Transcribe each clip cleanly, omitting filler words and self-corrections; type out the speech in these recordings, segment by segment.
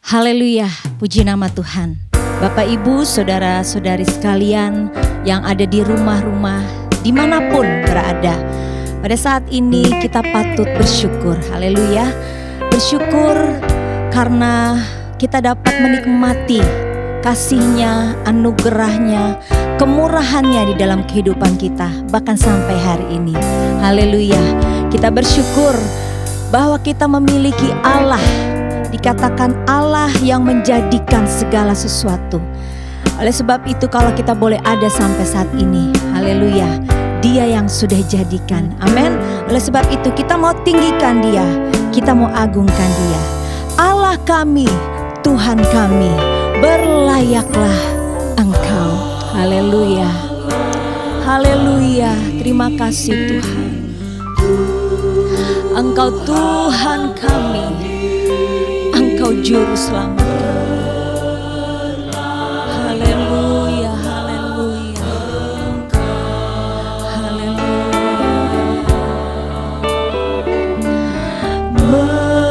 Haleluya, puji nama Tuhan. Bapak, Ibu, saudara-saudari sekalian yang ada di rumah-rumah, dimanapun berada. Pada saat ini kita patut bersyukur, haleluya. Bersyukur karena kita dapat menikmati kasih-Nya, anugerah-Nya, kemurahan-Nya di dalam kehidupan kita, bahkan sampai hari ini. Haleluya, kita bersyukur bahwa kita memiliki Allah. Dikatakan Allah yang menjadikan segala sesuatu. Oleh sebab itu kalau kita boleh ada sampai saat ini, haleluya, Dia yang sudah jadikan, amin. Oleh sebab itu kita mau tinggikan Dia, kita mau agungkan Dia. Allah kami, Tuhan kami, berlayaklah Engkau. Haleluya, haleluya, terima kasih Tuhan. Engkau Tuhan kami, Engkau juru selamat kami. Haleluya, haleluya, memegang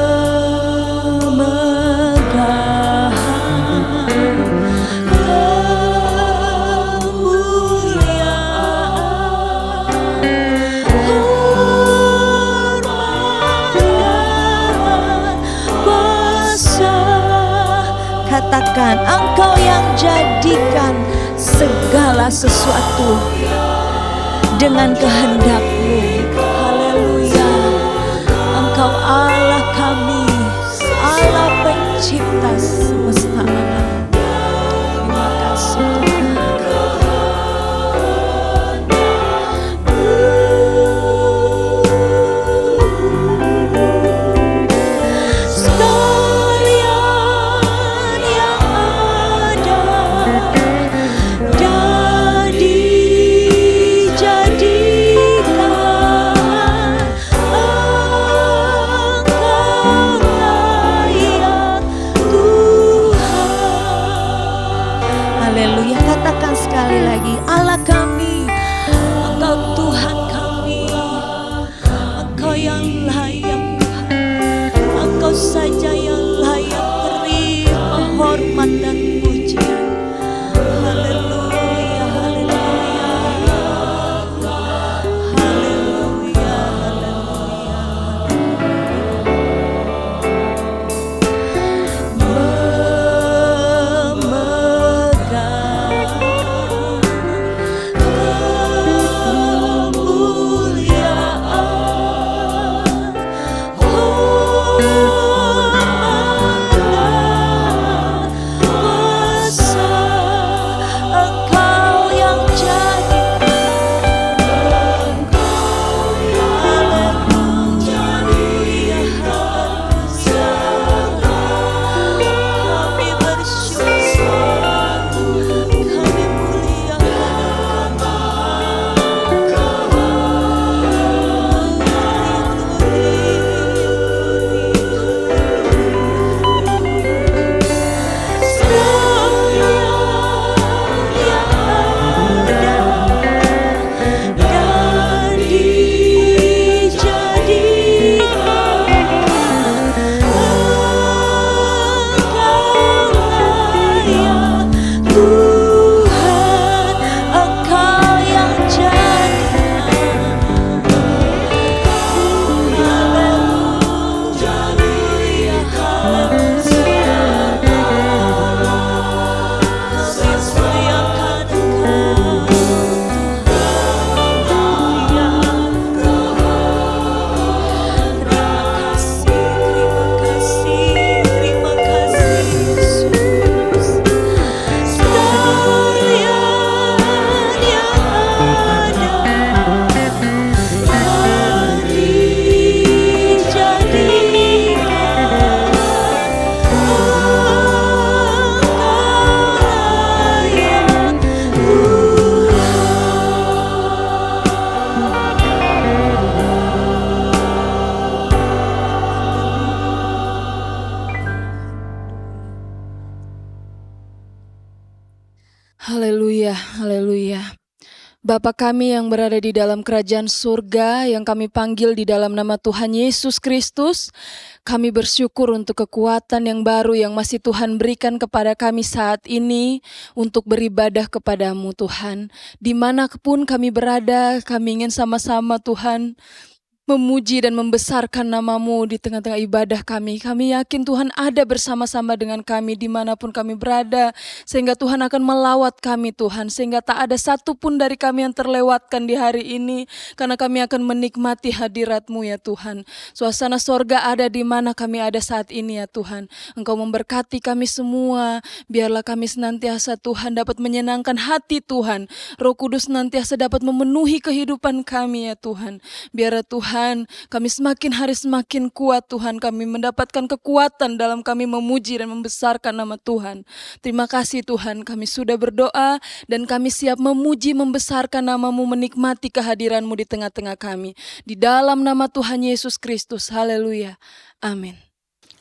katakan, Engkau yang jadikan segala sesuatu dengan kehendak-Mu. Haleluya. Engkau Allah kami, Allah pencipta semesta alam. Terima kasih Tuhan. Sekali lagi, Allah kami, Engkau Tuhan kami, Engkau yang layak Tuhan, Engkau saja yang layak terima hormat dan pujian. Haleluya, haleluya, haleluya, haleluya, haleluya. Bapa kami yang berada di dalam kerajaan surga, yang kami panggil di dalam nama Tuhan Yesus Kristus, kami bersyukur untuk kekuatan yang baru yang masih Tuhan berikan kepada kami saat ini untuk beribadah kepadamu Tuhan. Dimanapun kami berada, kami ingin sama-sama Tuhan memuji dan membesarkan namamu di tengah-tengah ibadah kami. Kami yakin Tuhan ada bersama-sama dengan kami dimanapun kami berada, sehingga Tuhan akan melawat kami Tuhan, sehingga tak ada satupun dari kami yang terlewatkan di hari ini, karena kami akan menikmati hadirat-Mu ya Tuhan. Suasana sorga ada di mana kami ada saat ini ya Tuhan. Engkau memberkati kami semua, biarlah kami senantiasa Tuhan dapat menyenangkan hati Tuhan. Roh Kudus senantiasa dapat memenuhi kehidupan kami ya Tuhan. Biarlah Tuhan kami semakin hari semakin kuat Tuhan, kami mendapatkan kekuatan dalam kami memuji dan membesarkan nama Tuhan. Terima kasih Tuhan, kami sudah berdoa dan kami siap memuji membesarkan namamu, menikmati kehadiranmu di tengah-tengah kami. Di dalam nama Tuhan Yesus Kristus, haleluya, amin.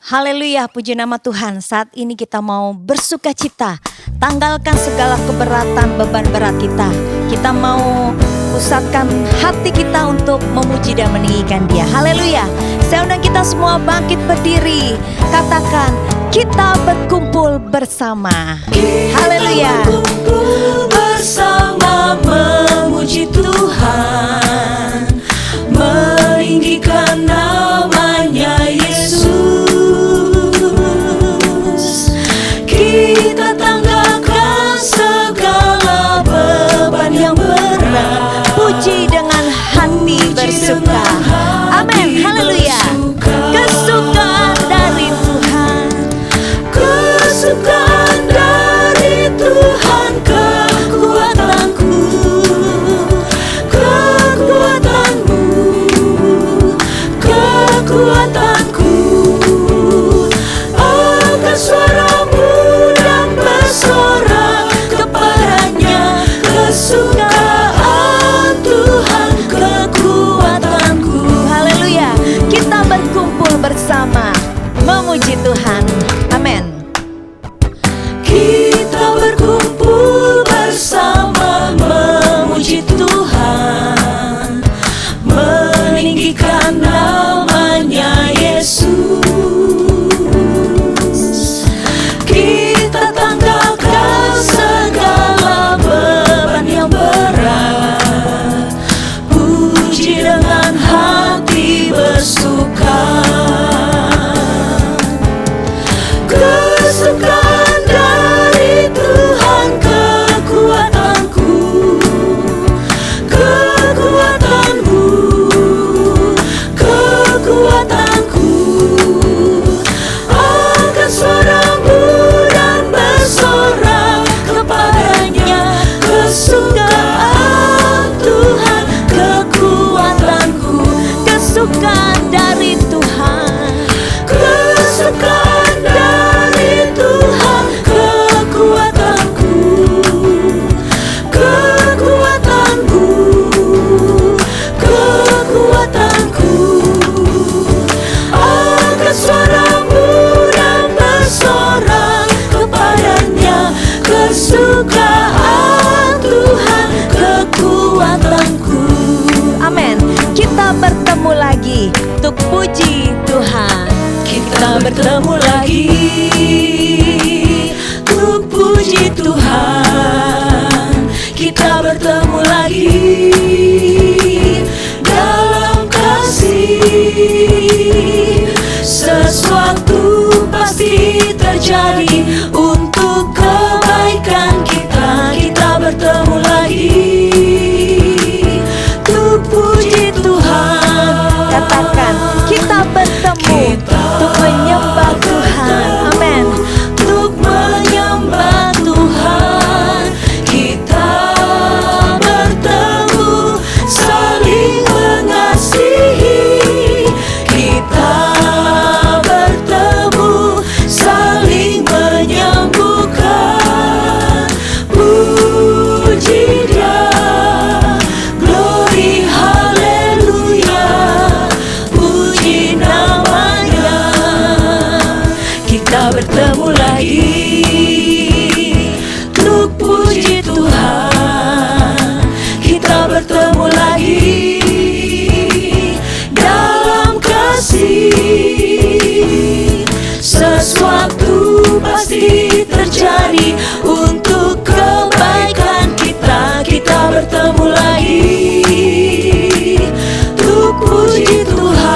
Haleluya, puji nama Tuhan. Saat ini kita mau bersuka cita, tanggalkan segala keberatan beban berat kita. Kita mau pusatkan hati kita untuk memuji dan meninggikan Dia. Haleluya. Saya undang kita semua bangkit berdiri. Katakan, kita berkumpul bersama. Haleluya. Berkumpul bersama memuji Tuhan, meninggikan namanya Yesus. Kita tanggalkan segala beban yang berat, puji dengan hati bersuka. Amin, haleluya. Kesukaan dari Tuhan, kesukaan dari Tuhan, kekuatanku, kekuatanmu, kekuatanku. Angkat suaramu dan bersorak kepadanya, kesukaan Tuhan, kekuatanku. haleluya. Kita berkumpul bersama memuji Tuhan. Amin. Kita berkumpul bersama memuji Tuhan, meninggikan namanya Yesus. Kita tanggalkan segala beban yang berat, puji dengan hati bersuka. Kesukaan dari Tuhan, kekuatanku, kekuatanmu, kekuatanku. Angkat suaramu dan bersorak kepadanya, kesukaan Tuhan, kekuatanku. Kesukaan dari Tuhan, Kesukaan dari Tuhan, kekuatanku, kekuatanmu, kekuatanku. Angkat suaramu dan bersorak kepadanya, kesukaan Tuhan, kekuatanku. amin. Kita bertemu lagi untuk puji Tuhan. Kita bertemu lagi untuk puji Tuhan. Kita bertemu lagi dalam kasih. Sesuatu pasti terjadi untuk kebaikan kita. Kita bertemu lagi untuk puji Tuhan. Katakan, kita bertemu untuk menyembah Tuhan. Amin. Untuk menyembah Tuhan, kita bertemu saling mengasihi. Kita bertemu saling menyembuhkan. Puji Dia, glory haleluya, puji namanya. Kita bertemu lagi untuk puji Tuhan. Kita pasti terjadi untuk kebaikan kita. Kita bertemu lagi untuk puji Tuhan.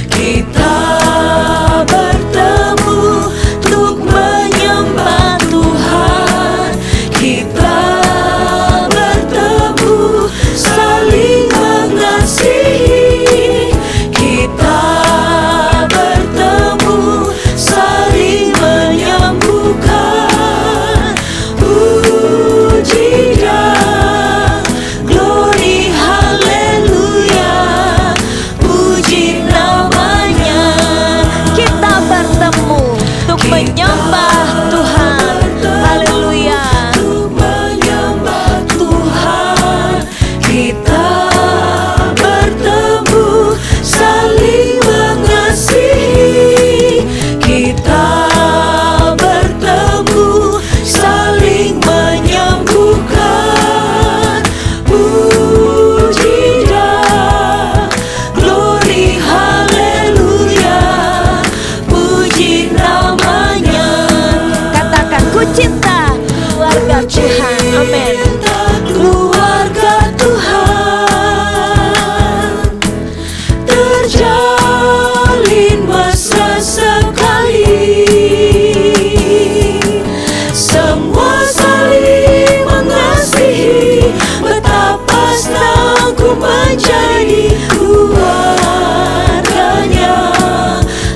Kita bertemu untuk menyembah Tuhan. Kita bertemu saling mengasihi. Kita bertemu saling menyembuhkan. Puji dan glory, haleluya. Puji namanya. Kita bertemu untuk menyembah Tuhan. Haleluya. Untuk menyembah Tuhan. Kita bertemu saling mengasihi. Kita bertemu saling menyembuhkan. Puji dan glory, haleluya. Puji namanya. Katakan, ku cinta keluarga Tuhan. Amin. Keluarga Tuhan terjalin mesra sekali. Semua saling mengasihi. Betapa senang ku menjadi keluarganya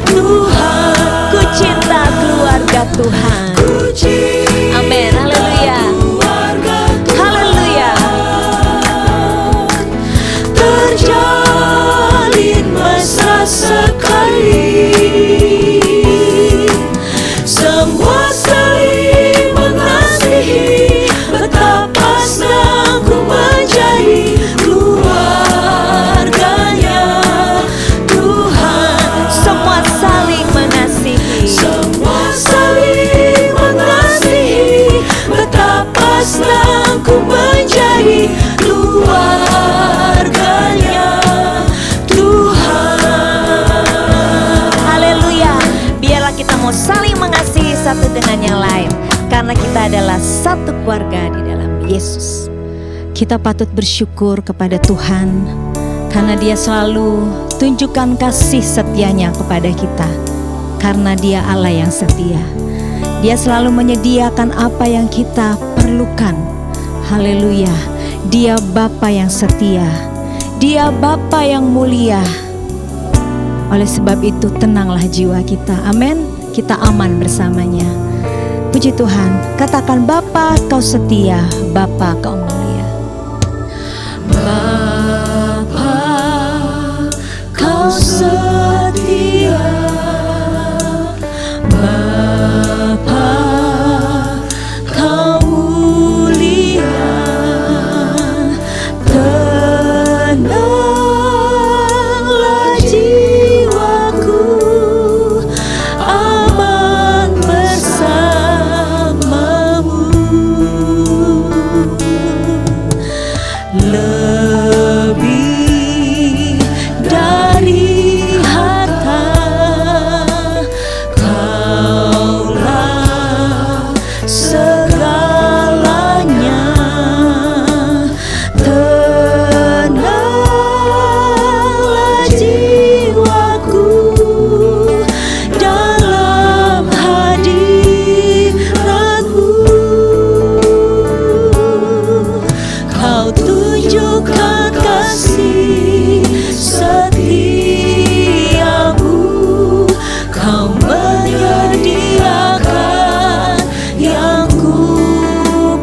Tuhan. Ku cinta keluarga Tuhan. Ku cinta Amin. Haleluya. keluarga Haleluya. terjalin mesra sekali. Semua saling mengasihi. Betapa senang ku menjadi keluarganya Tuhan. Semua saling mengasihi. Semua saling mengasihi. Betapa senang ku menjadi keluarganya Tuhan. Haleluya. Biarlah kita mau saling mengasihi satu dengan yang lain, karena kita adalah satu keluarga di dalam Yesus. Kita patut bersyukur kepada Tuhan karena Dia selalu tunjukkan kasih setianya kepada kita. Karena Dia Allah yang setia, Dia selalu menyediakan apa yang kita perlukan. Haleluya. Dia Bapa yang setia, Dia Bapa yang mulia. Oleh sebab itu tenanglah jiwa kita. Amin. Kita aman bersamanya. Puji Tuhan. Katakan, Bapa kau setia, Bapa kau mulia. Bapa, kau setia. Bapa, kau mulia. Tenanglah jiwaku, aman bersamamu. Lebih dari harta, Kaulah segalanya. Tenanglah jiwaku dalam hadiratmu. Kau tunjukkan kasih setiamu. Kau menyediakan yang ku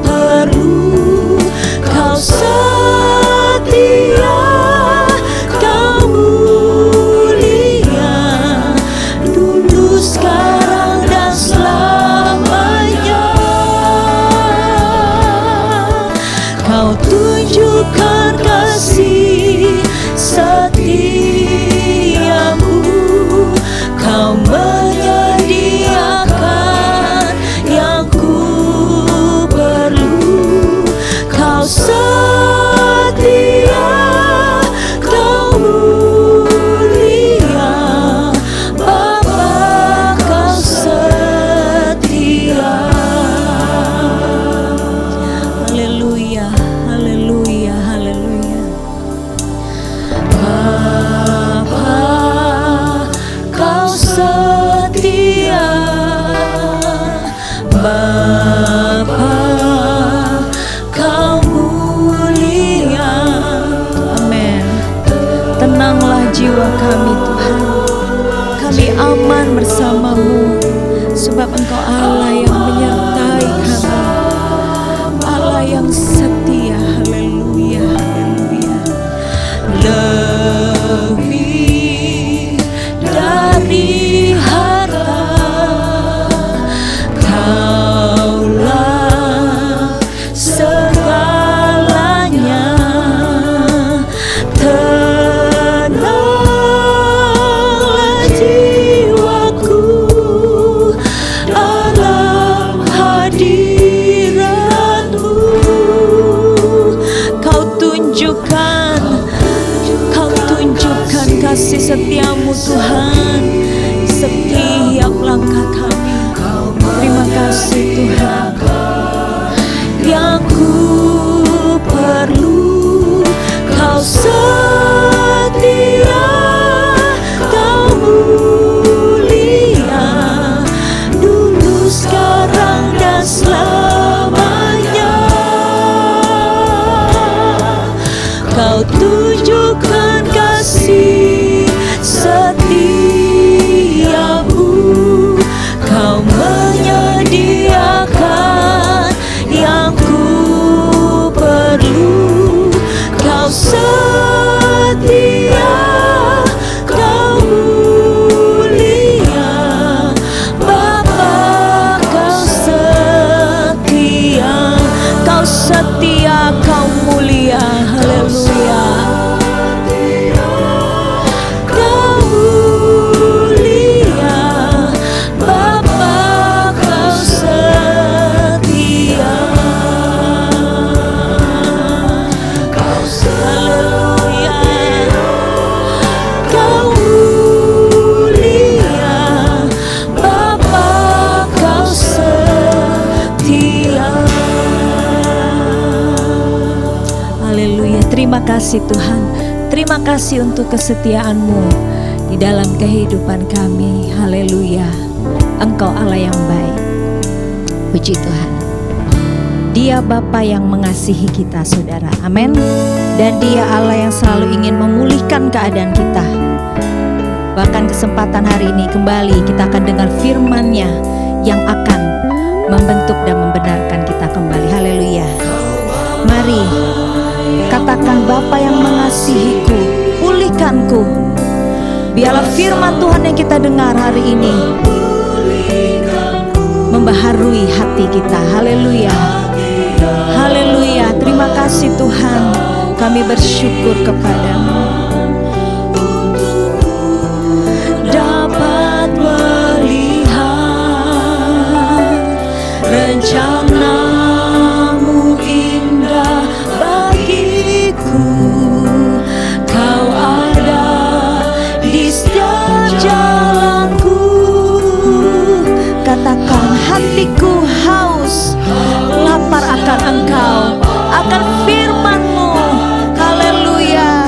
perlu. Kau setia, kau mulia, dulu, sekarang, dan selamanya. Kau tunjukkan kasih setiamu. Kau menyediakan Bapa, Kau mulia. Amin. Tenanglah jiwa kami Tuhan. Kami aman bersama-Mu, sebab Engkau Allah yang menyertai kami, Allah yang setia. Haleluya, haleluya. Lebih dari harta, Kaulah segalanya. Tenanglah jiwaku dalam hadirat-Mu. Kau tunjukkan kasih setiamu Tuhan di setiap langkah kami. Terima kasih Tuhan. Yang ku perlu, Kau setia, Kau mulia, dulu, sekarang, dan selamanya. Kau tunjukkan kasih setiamu, Kau menyediakan yang ku perlu. Kau setia, Kau mulia, Bapa, Kau setia, Kau setia, Kau mulia. Haleluya. Kau mulia, Bapa, Kau setia. Haleluya. Kau mulia, Bapa, Kau setia. Haleluya. Terima kasih Tuhan. Terima kasih untuk kesetiaan-Mu di dalam kehidupan kami. Haleluya. Engkau Allah yang baik. Puji Tuhan. Dia Bapa yang mengasihi kita, saudara. Amin. Dan Dia Allah yang selalu ingin memulihkan keadaan kita. Bahkan kesempatan hari ini kembali kita akan dengar firman-Nya yang akan membentuk dan membenarkan kita kembali. Haleluya. Mari katakan, Bapa yang mengasihiku, pulihkanku. Biarlah firman Tuhan yang kita dengar hari ini membaharui hati kita. Haleluya. Haleluya. Terima kasih Tuhan. Kami bersyukur kepadamu. Dapat melihat rencana-Mu indah bagiku. Kau ada di setiap jalanku. Katakan, hatiku haus, lapar akan Engkau, akan firman-Mu. Haleluya.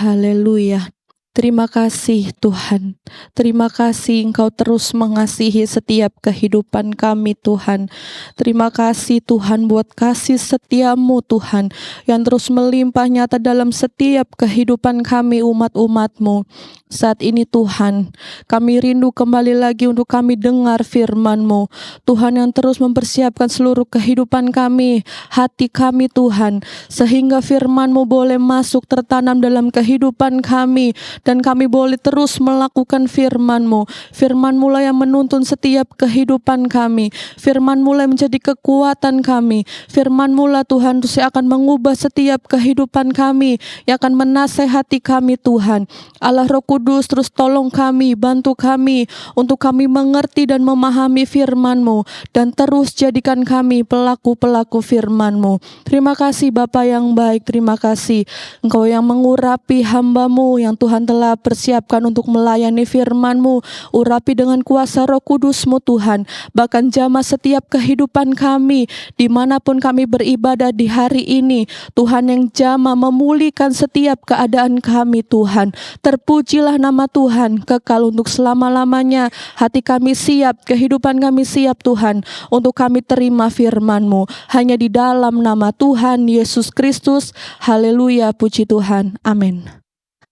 Haleluya. Terima kasih Tuhan. Terima kasih Engkau terus mengasihi setiap kehidupan kami Tuhan. Terima kasih Tuhan buat kasih setia-Mu Tuhan yang terus melimpah nyata dalam setiap kehidupan kami umat-umat-Mu. Saat ini Tuhan, kami rindu kembali lagi untuk kami dengar firman-Mu. Tuhan yang terus mempersiapkan seluruh kehidupan kami, hati kami Tuhan, sehingga firman-Mu boleh masuk tertanam dalam kehidupan kami, dan kami boleh terus melakukan firman-Mu. Firman-Mu lah yang menuntun setiap kehidupan kami. Firman-Mu lah yang menjadi kekuatan kami. Firman-Mu lah Tuhan yang akan mengubah setiap kehidupan kami, yang akan menasehati kami Tuhan. Allah Roh Kudus, terus tolong kami, bantu kami untuk kami mengerti dan memahami firman-Mu, dan terus jadikan kami pelaku-pelaku firman-Mu. Terima kasih Bapa yang baik, terima kasih Engkau yang mengurapi hamba-Mu yang Tuhan telah persiapkan untuk melayani firman-Mu. Urapi dengan kuasa Roh Kudus-Mu Tuhan, bahkan jamah setiap kehidupan kami, dimanapun kami beribadah di hari ini. Tuhan yang jamah memulihkan setiap keadaan kami Tuhan. Terpujilah nama Tuhan kekal untuk selama-lamanya. Hati kami siap, kehidupan kami siap Tuhan, untuk kami terima firman-Mu. Hanya di dalam nama Tuhan Yesus Kristus. Haleluya, puji Tuhan. Amin.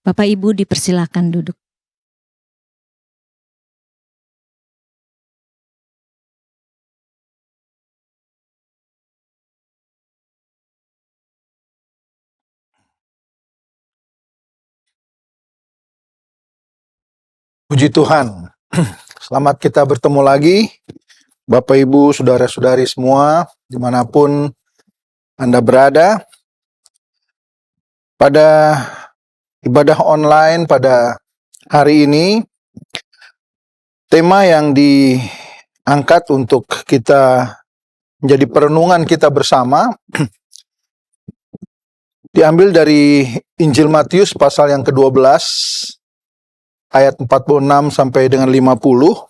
Bapak Ibu dipersilakan duduk. Puji Tuhan, selamat kita bertemu lagi, Bapak Ibu, Saudara-saudari semua, dimanapun Anda berada. Pada ibadah online pada hari ini, tema yang diangkat untuk kita menjadi perenungan kita bersama, diambil dari Injil Matius pasal yang ke-12, ayat 46 sampai dengan 50.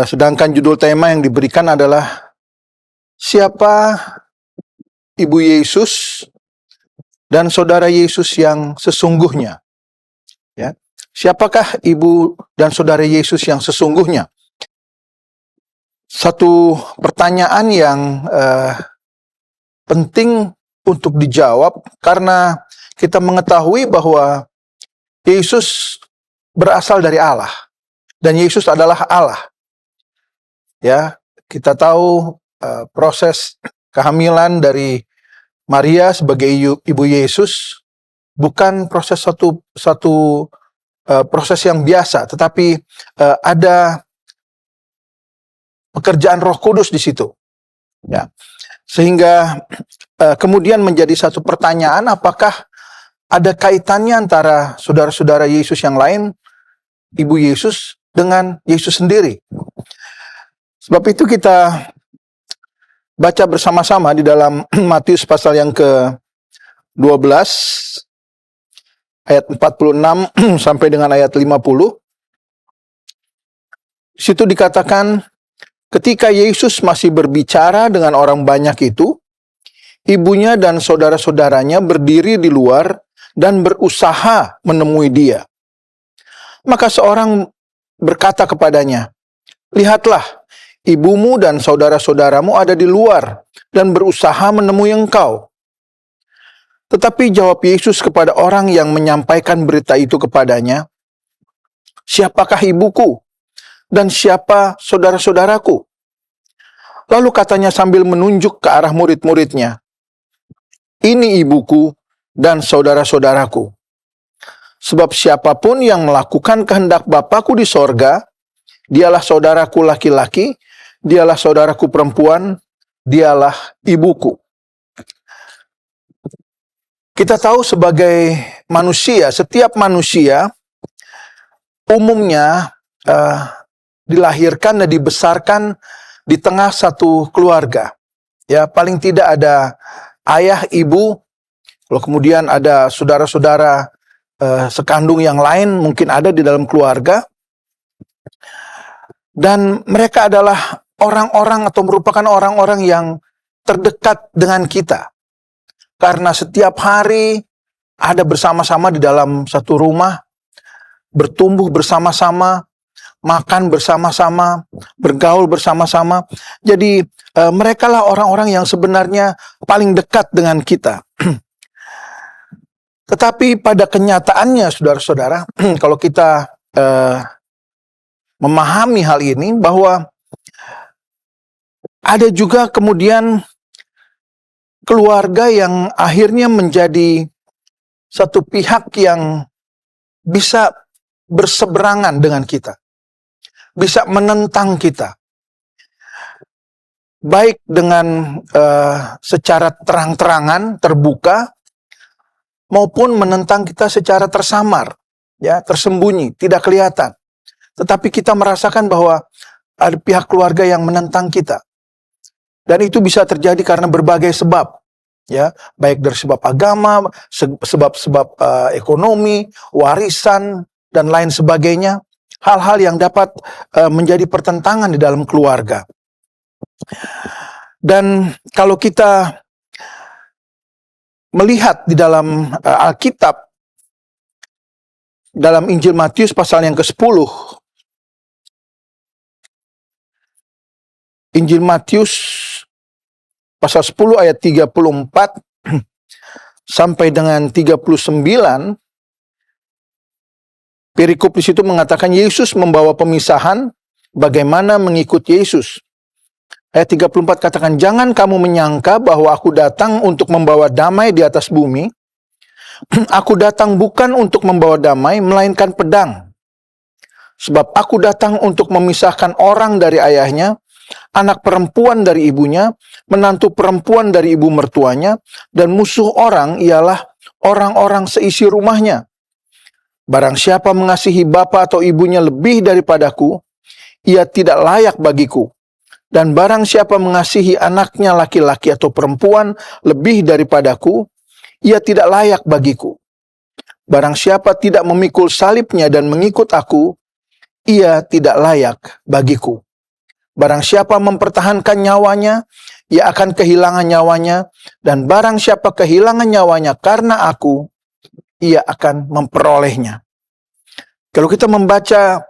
Sedangkan judul tema yang diberikan adalah siapa Ibu Yesus dan Saudara Yesus yang sesungguhnya. Ya. Siapakah Ibu dan Saudara Yesus yang sesungguhnya? Satu pertanyaan yang penting untuk dijawab, karena kita mengetahui bahwa Yesus berasal dari Allah, dan Yesus adalah Allah. Ya, kita tahu proses kehamilan dari Maria sebagai ibu Yesus bukan proses satu proses yang biasa, tetapi ada pekerjaan Roh Kudus di situ. Ya, sehingga kemudian menjadi satu pertanyaan, apakah ada kaitannya antara saudara-saudara Yesus yang lain, Ibu Yesus, dengan Yesus sendiri? Sebab itu kita baca bersama-sama di dalam Matius pasal yang ke-12, ayat 46 sampai dengan ayat 50. Di situ dikatakan, ketika Yesus masih berbicara dengan orang banyak itu, ibunya dan saudara-saudaranya berdiri di luar dan berusaha menemui dia. Maka seorang berkata kepadanya, "Lihatlah, ibumu dan saudara-saudaramu ada di luar dan berusaha menemui engkau." Tetapi jawab Yesus kepada orang yang menyampaikan berita itu kepadanya, "Siapakah ibuku dan siapa saudara-saudaraku?" Lalu katanya sambil menunjuk ke arah murid-muridnya, "Ini ibuku dan saudara-saudaraku. Sebab siapapun yang melakukan kehendak Bapa-Ku di sorga, dialah saudaraku laki-laki, dialah saudaraku perempuan, dialah ibuku." Kita tahu sebagai manusia, setiap manusia umumnya dilahirkan dan dibesarkan di tengah satu keluarga. Ya, paling tidak ada ayah, ibu, kalau kemudian ada saudara-saudara sekandung yang lain mungkin ada di dalam keluarga. Dan mereka adalah orang-orang atau merupakan orang-orang yang terdekat dengan kita. Karena setiap hari ada bersama-sama di dalam satu rumah, bertumbuh bersama-sama, makan bersama-sama, bergaul bersama-sama. Jadi mereka lah orang-orang yang sebenarnya paling dekat dengan kita. Tetapi pada kenyataannya, saudara-saudara, kalau kita memahami hal ini, bahwa ada juga kemudian keluarga yang akhirnya menjadi satu pihak yang bisa berseberangan dengan kita, bisa menentang kita, baik dengan secara terang-terangan, terbuka, maupun menentang kita secara tersamar, ya, tersembunyi, tidak kelihatan. Tetapi kita merasakan bahwa ada pihak keluarga yang menentang kita. Dan itu bisa terjadi karena berbagai sebab, ya, baik dari sebab agama, sebab-sebab ekonomi, warisan, dan lain sebagainya. Hal-hal yang dapat menjadi pertentangan di dalam keluarga. Dan kalau kita melihat di dalam Alkitab, dalam Injil Matius pasal yang ke-10, Injil Matius pasal 10 ayat 34 sampai dengan 39, perikop di situ mengatakan Yesus membawa pemisahan bagaimana mengikut Yesus. Ayat 34 katakan, "Jangan kamu menyangka bahwa aku datang untuk membawa damai di atas bumi. Aku datang bukan untuk membawa damai, melainkan pedang. Sebab aku datang untuk memisahkan orang dari ayahnya, anak perempuan dari ibunya, menantu perempuan dari ibu mertuanya, dan musuh orang ialah orang-orang seisi rumahnya. Barang siapa mengasihi bapa atau ibunya lebih daripadaku, ia tidak layak bagiku. Dan barang siapa mengasihi anaknya laki-laki atau perempuan lebih daripadaku, ia tidak layak bagiku. Barang siapa tidak memikul salibnya dan mengikut aku, ia tidak layak bagiku. Barang siapa mempertahankan nyawanya, ia akan kehilangan nyawanya. Dan barang siapa kehilangan nyawanya karena aku, ia akan memperolehnya." Kalau kita membaca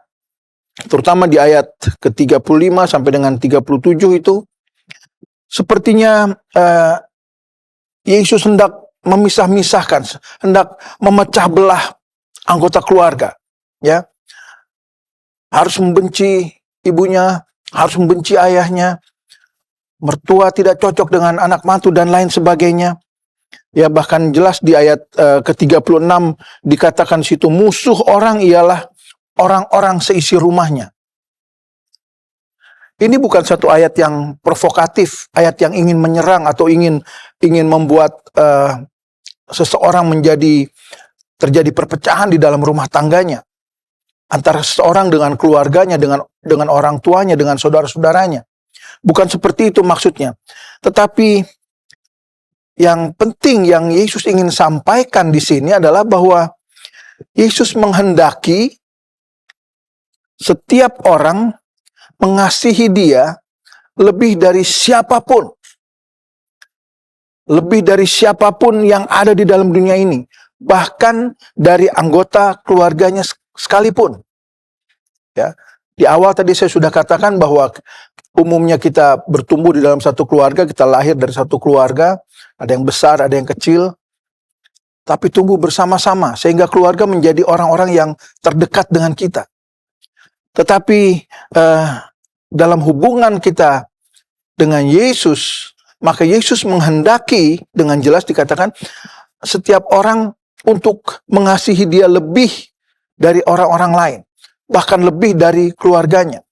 terutama di ayat ke-35 sampai dengan 37 itu, sepertinya Yesus hendak memisah-misahkan, hendak memecah belah anggota keluarga, ya. Harus membenci ibunya, harus membenci ayahnya, mertua tidak cocok dengan anak mantu dan lain sebagainya. Ya, bahkan jelas di ayat ke-36 dikatakan situ, musuh orang ialah orang-orang seisi rumahnya. Ini bukan satu ayat yang provokatif, ayat yang ingin menyerang atau ingin membuat seseorang terjadi perpecahan di dalam rumah tangganya, antara seseorang dengan keluarganya, dengan orang tuanya, dengan saudara-saudaranya. Bukan seperti itu maksudnya. Tetapi yang penting yang Yesus ingin sampaikan di sini adalah bahwa Yesus menghendaki setiap orang mengasihi dia lebih dari siapapun. Lebih dari siapapun yang ada di dalam dunia ini. Bahkan dari anggota keluarganya sekalipun. Ya, di awal tadi saya sudah katakan bahwa umumnya kita bertumbuh di dalam satu keluarga, kita lahir dari satu keluarga, ada yang besar, ada yang kecil, tapi tumbuh bersama-sama sehingga keluarga menjadi orang-orang yang terdekat dengan kita. Tetapi dalam hubungan kita dengan Yesus, maka Yesus menghendaki, dengan jelas dikatakan, setiap orang untuk mengasihi dia lebih dari orang-orang lain, bahkan lebih dari keluarganya.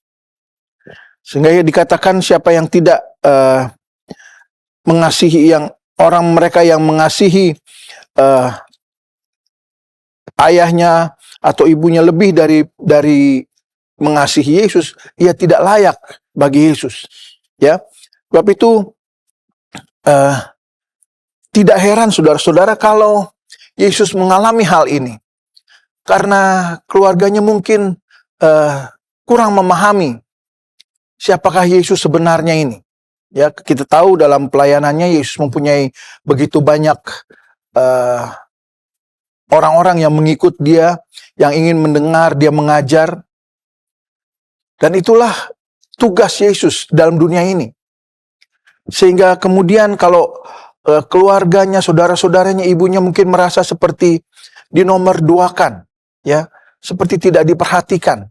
Sehingga ya dikatakan siapa yang tidak mengasihi mereka yang mengasihi ayahnya atau ibunya lebih dari mengasihi Yesus, ia tidak layak bagi Yesus. Ya, sebab itu tidak heran saudara-saudara kalau Yesus mengalami hal ini, karena keluarganya mungkin kurang memahami siapakah Yesus sebenarnya ini. Ya, kita tahu dalam pelayanannya Yesus mempunyai begitu banyak orang-orang yang mengikut dia, yang ingin mendengar dia mengajar. Dan itulah tugas Yesus dalam dunia ini. Sehingga kemudian kalau keluarganya, saudara-saudaranya, ibunya mungkin merasa seperti dinomorduakan, ya, seperti tidak diperhatikan.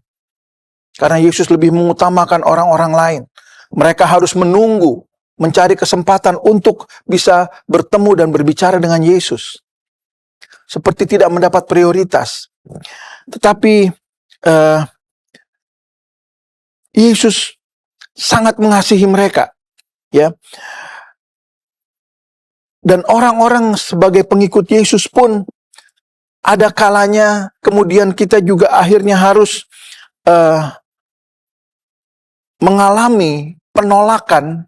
Karena Yesus lebih mengutamakan orang-orang lain. Mereka harus menunggu, mencari kesempatan untuk bisa bertemu dan berbicara dengan Yesus. Seperti tidak mendapat prioritas. Tetapi Yesus sangat mengasihi mereka, ya. Dan orang-orang sebagai pengikut Yesus pun ada kalanya kemudian kita juga akhirnya harus mengalami penolakan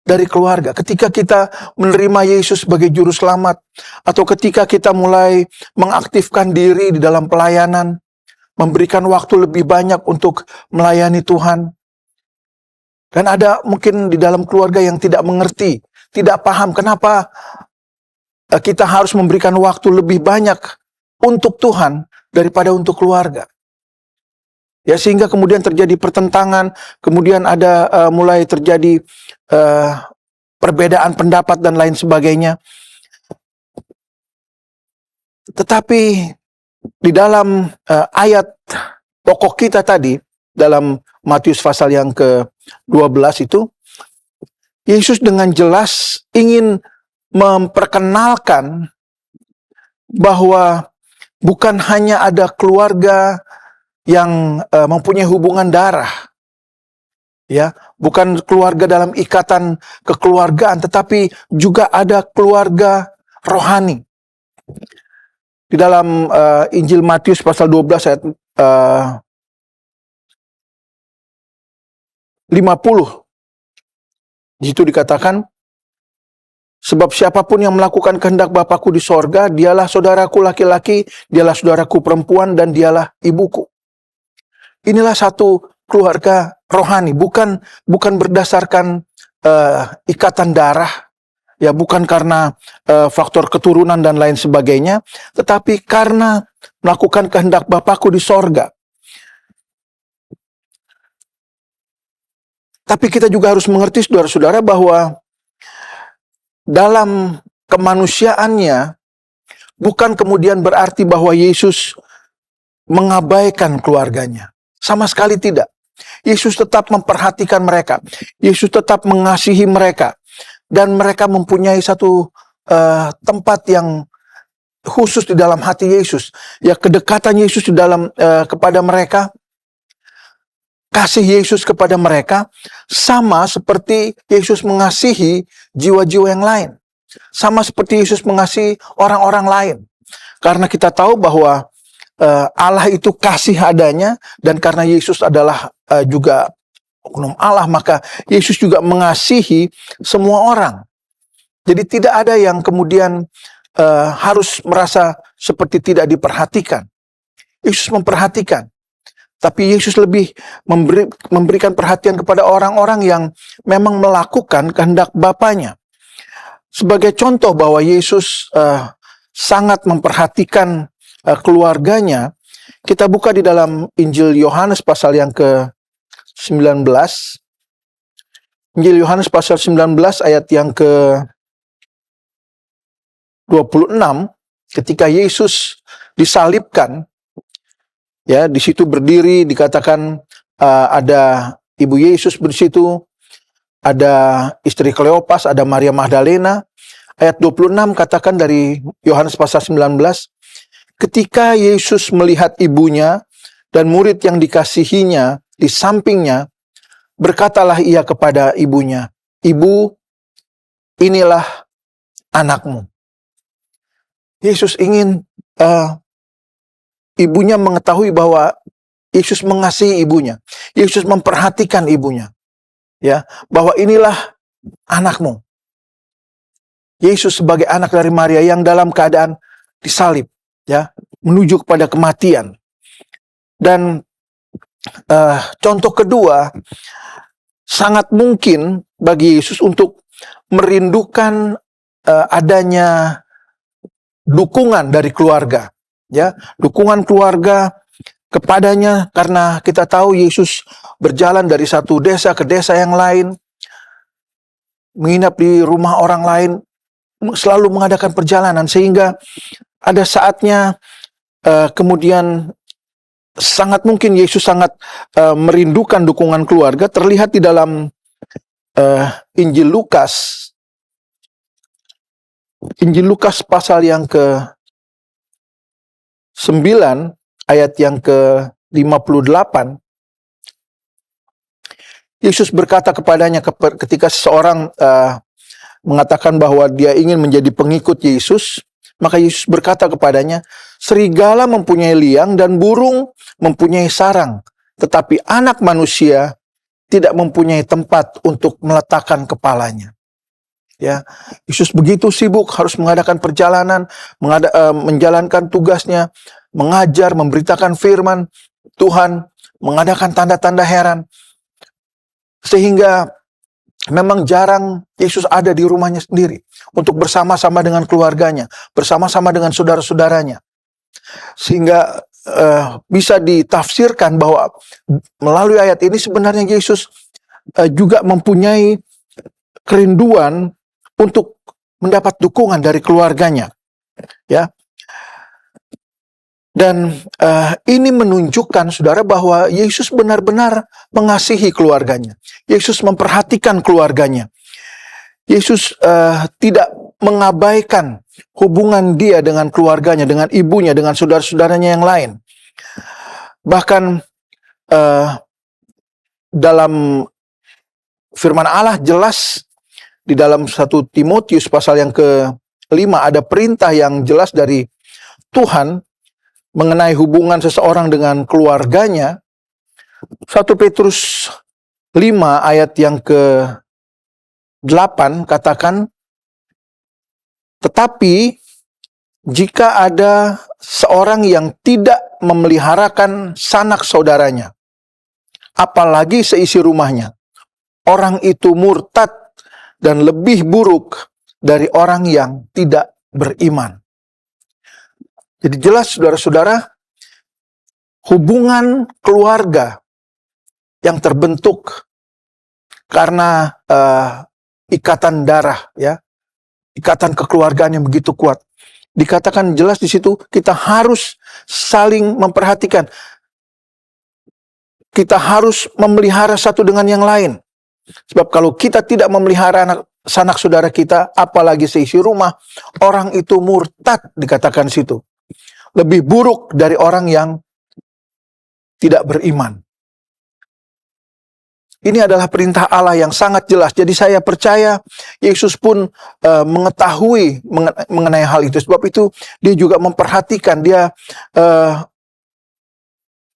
dari keluarga. Ketika kita menerima Yesus sebagai juru selamat, atau ketika kita mulai mengaktifkan diri di dalam pelayanan, memberikan waktu lebih banyak untuk melayani Tuhan. Dan ada mungkin di dalam keluarga yang tidak mengerti, tidak paham kenapa kita harus memberikan waktu lebih banyak untuk Tuhan daripada untuk keluarga. Ya, sehingga kemudian terjadi pertentangan, kemudian ada mulai terjadi perbedaan pendapat dan lain sebagainya. Tetapi di dalam ayat pokok kita tadi, dalam Matius pasal yang ke-12 itu, Yesus dengan jelas ingin memperkenalkan bahwa bukan hanya ada keluarga yang mempunyai hubungan darah, ya, bukan keluarga dalam ikatan kekeluargaan, tetapi juga ada keluarga rohani. Di dalam Injil Matius pasal 12 ayat 50, di situ dikatakan, sebab siapapun yang melakukan kehendak Bapakku di sorga, dialah saudaraku laki-laki, dialah saudaraku perempuan, dan dialah ibuku. Inilah satu keluarga rohani, bukan berdasarkan ikatan darah, ya, bukan karena faktor keturunan dan lain sebagainya, tetapi karena melakukan kehendak Bapakku di sorga. Tapi kita juga harus mengerti, saudara-saudara, bahwa dalam kemanusiaannya bukan kemudian berarti bahwa Yesus mengabaikan keluarganya. Sama sekali tidak. Yesus tetap memperhatikan mereka. Yesus tetap mengasihi mereka. Dan mereka mempunyai satu tempat yang khusus di dalam hati Yesus. Ya, kedekatan Yesus di dalam kepada mereka, kasih Yesus kepada mereka sama seperti Yesus mengasihi jiwa-jiwa yang lain. Sama seperti Yesus mengasihi orang-orang lain. Karena kita tahu bahwa Allah itu kasih adanya, dan karena Yesus adalah juga oknum Allah, maka Yesus juga mengasihi semua orang. Jadi tidak ada yang kemudian harus merasa seperti tidak diperhatikan. Yesus memperhatikan. Tapi Yesus lebih memberikan perhatian kepada orang-orang yang memang melakukan kehendak Bapanya. Sebagai contoh bahwa Yesus sangat memperhatikan keluarganya, kita buka di dalam Injil Yohanes pasal yang ke-19. Injil Yohanes pasal 19 ayat yang ke-26, ketika Yesus disalibkan, ya, di situ berdiri dikatakan ada ibu Yesus di situ, ada istri Kleopas, ada Maria Magdalena. Ayat 26 katakan dari Yohanes pasal 19, ketika Yesus melihat ibunya dan murid yang dikasihinya di sampingnya, berkatalah ia kepada ibunya, "Ibu, inilah anakmu." Yesus ingin ibunya mengetahui bahwa Yesus mengasihi ibunya. Yesus memperhatikan ibunya. Ya, bahwa inilah anakmu. Yesus sebagai anak dari Maria yang dalam keadaan disalib, ya, menuju kepada kematian. Dan contoh kedua, sangat mungkin bagi Yesus untuk merindukan adanya dukungan dari keluarga. ya, dukungan keluarga kepadanya, karena kita tahu Yesus berjalan dari satu desa ke desa yang lain, menginap di rumah orang lain, selalu mengadakan perjalanan, sehingga ada saatnya kemudian sangat mungkin Yesus sangat merindukan dukungan keluarga. Terlihat di dalam Injil Lukas pasal yang ke-9 ayat yang ke-58. Yesus berkata kepadanya ketika seseorang mengatakan bahwa dia ingin menjadi pengikut Yesus, maka Yesus berkata kepadanya, serigala mempunyai liang dan burung mempunyai sarang, tetapi anak manusia tidak mempunyai tempat untuk meletakkan kepalanya. Ya, Yesus begitu sibuk harus mengadakan perjalanan, menjalankan tugasnya, mengajar, memberitakan firman Tuhan, mengadakan tanda-tanda heran, sehingga memang jarang Yesus ada di rumahnya sendiri untuk bersama-sama dengan keluarganya, bersama-sama dengan saudara-saudaranya. Sehingga bisa ditafsirkan bahwa melalui ayat ini sebenarnya Yesus juga mempunyai kerinduan untuk mendapat dukungan dari keluarganya, ya. Dan ini menunjukkan, saudara, bahwa Yesus benar-benar mengasihi keluarganya. Yesus memperhatikan keluarganya. Yesus tidak mengabaikan hubungan dia dengan keluarganya, dengan ibunya, dengan saudara-saudaranya yang lain. Bahkan dalam firman Allah jelas di dalam 1 Timotius pasal yang ke-5 ada perintah yang jelas dari Tuhan mengenai hubungan seseorang dengan keluarganya. 1 Petrus 5 ayat yang ke-8 katakan, tetapi jika ada seorang yang tidak memeliharakan sanak saudaranya, apalagi seisi rumahnya, orang itu murtad dan lebih buruk dari orang yang tidak beriman. Jadi jelas, saudara-saudara, hubungan keluarga yang terbentuk karena ikatan darah, ya, ikatan kekeluargaan yang begitu kuat. Dikatakan jelas di situ, kita harus saling memperhatikan. Kita harus memelihara satu dengan yang lain. Sebab kalau kita tidak memelihara sanak saudara kita, apalagi seisi rumah, orang itu murtad, dikatakan situ. Lebih buruk dari orang yang tidak beriman. Ini adalah perintah Allah yang sangat jelas. Jadi saya percaya Yesus pun mengetahui mengenai hal itu. Sebab itu dia juga memperhatikan, dia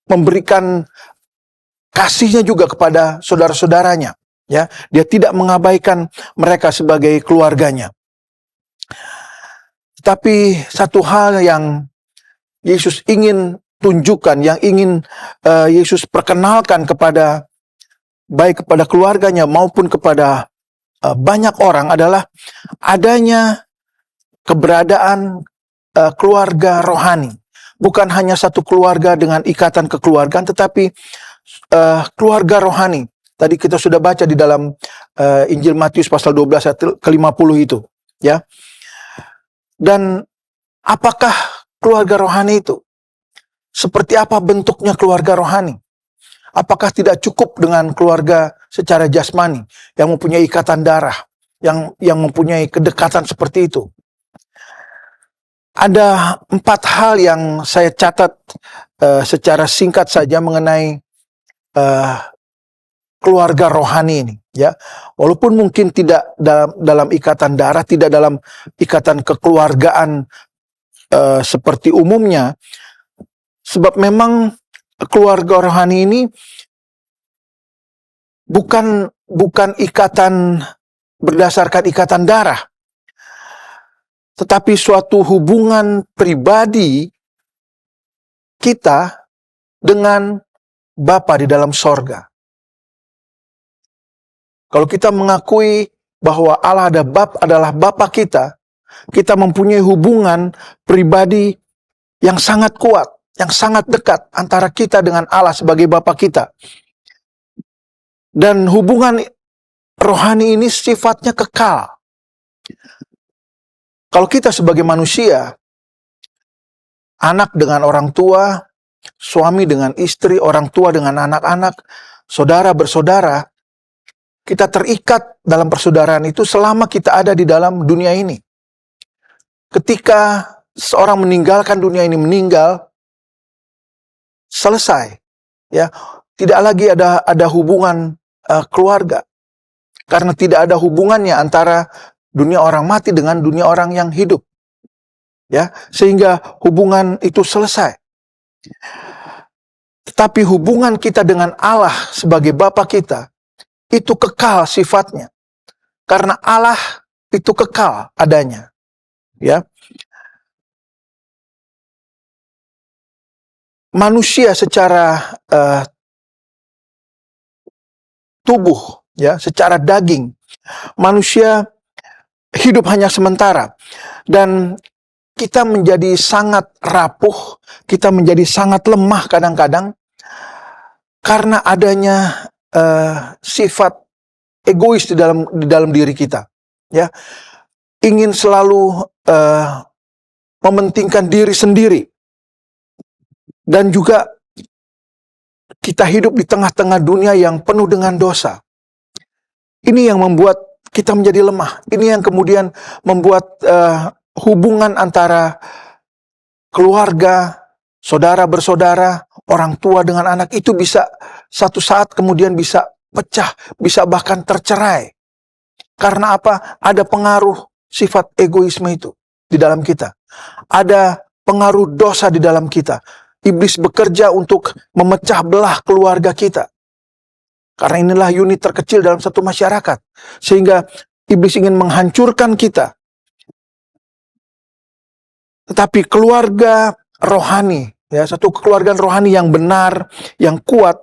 memberikan kasihnya juga kepada saudara-saudaranya. Ya, dia tidak mengabaikan mereka sebagai keluarganya. Tapi satu hal yang Yesus ingin tunjukkan, yang ingin Yesus perkenalkan kepada baik kepada keluarganya maupun kepada banyak orang adalah adanya keberadaan keluarga rohani. Bukan hanya satu keluarga dengan ikatan kekeluargaan, tetapi keluarga rohani. Tadi kita sudah baca di dalam Injil Matius pasal 12 ayat ke-50 itu, ya. Dan apakah keluarga rohani itu? Seperti apa bentuknya keluarga rohani? Apakah tidak cukup dengan keluarga secara jasmani yang mempunyai ikatan darah, yang mempunyai kedekatan seperti itu? Ada 4 hal yang saya catat secara singkat saja mengenai keluarga rohani ini, ya. Walaupun mungkin tidak dalam ikatan darah, tidak dalam ikatan kekeluargaan seperti umumnya, sebab memang keluarga rohani ini bukan ikatan berdasarkan ikatan darah, tetapi suatu hubungan pribadi kita dengan Bapa di dalam sorga. Kalau kita mengakui bahwa Allah adalah Bapa kita, kita mempunyai hubungan pribadi yang sangat kuat, yang sangat dekat antara kita dengan Allah sebagai Bapa kita. Dan hubungan rohani ini sifatnya kekal. Kalau kita sebagai manusia, anak dengan orang tua, suami dengan istri, orang tua dengan anak-anak, saudara bersaudara, kita terikat dalam persaudaraan itu selama kita ada di dalam dunia ini. Ketika seorang meninggalkan dunia ini, meninggal, selesai. Ya, tidak lagi ada hubungan keluarga. Karena tidak ada hubungannya antara dunia orang mati dengan dunia orang yang hidup. Ya, sehingga hubungan itu selesai. Tetapi hubungan kita dengan Allah sebagai Bapa kita itu kekal sifatnya. Karena Allah itu kekal adanya. Ya. Manusia secara tubuh, ya, secara daging, manusia hidup hanya sementara, dan kita menjadi sangat rapuh, kita menjadi sangat lemah kadang-kadang karena adanya sifat egois di dalam diri kita, ya, ingin selalu mementingkan diri sendiri. Dan juga kita hidup di tengah-tengah dunia yang penuh dengan dosa. Ini yang membuat kita menjadi lemah. Ini yang kemudian membuat hubungan antara keluarga, saudara bersaudara, orang tua dengan anak itu bisa satu saat kemudian bisa pecah, bisa bahkan tercerai. Karena apa? Ada pengaruh sifat egoisme itu di dalam kita. Ada pengaruh dosa di dalam kita. Iblis bekerja untuk memecah belah keluarga kita. Karena inilah unit terkecil dalam satu masyarakat. Sehingga iblis ingin menghancurkan kita. Tetapi keluarga rohani, ya, satu keluarga rohani yang benar, yang kuat,